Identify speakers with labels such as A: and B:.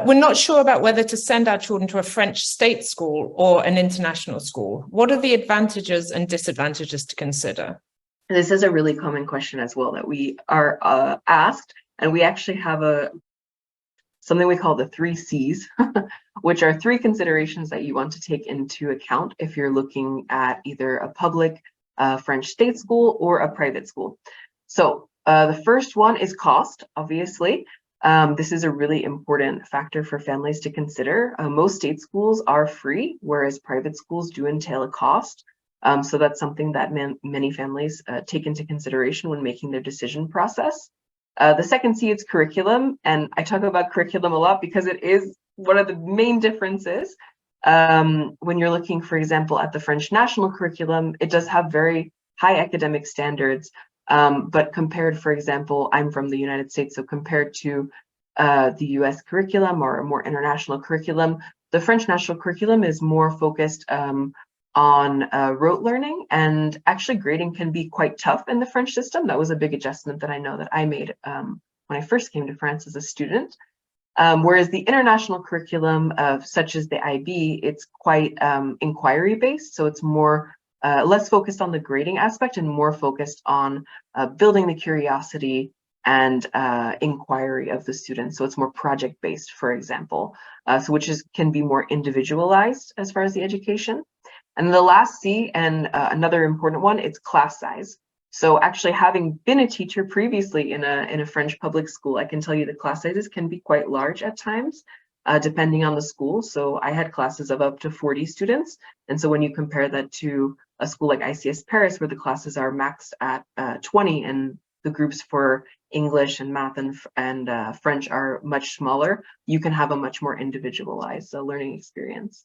A: We're not sure about whether to send our children to a French state school or an international school. What are the advantages and disadvantages to consider?
B: This is a really common question as well that we are asked, and we actually have something we call the 3 C's, which are 3 considerations that you want to take into account if you're looking at either a public French state school or a private school. So the first one is cost, obviously. This is a really important factor for families to consider. Most state schools are free, whereas private schools do entail a cost. So that's something that many families take into consideration when making their decision process. The second C is curriculum, and I talk about curriculum a lot because it is one of the main differences. When you're looking, for example, at the French national curriculum, it does have very high academic standards, but compared, for example, I'm from the United States, so compared to the US curriculum or a more international curriculum, the French national curriculum is more focused on rote learning, and actually grading can be quite tough in the French system. That was a big adjustment that I know that I made when I first came to France as a student. Whereas the international curriculum, such as the IB, it's quite inquiry based, so it's more less focused on the grading aspect and more focused on building the curiosity and inquiry of the students. So it's more project based, for example, which can be more individualized as far as the education. And the last C, and another important one, it's class size. So actually, having been a teacher previously in a French public school, I can tell you the class sizes can be quite large at times, depending on the school. So I had classes of up to 40 students. And so when you compare that to a school like ICS Paris, where the classes are maxed at 20 and the groups for English and math and French are much smaller, you can have a much more individualized learning experience.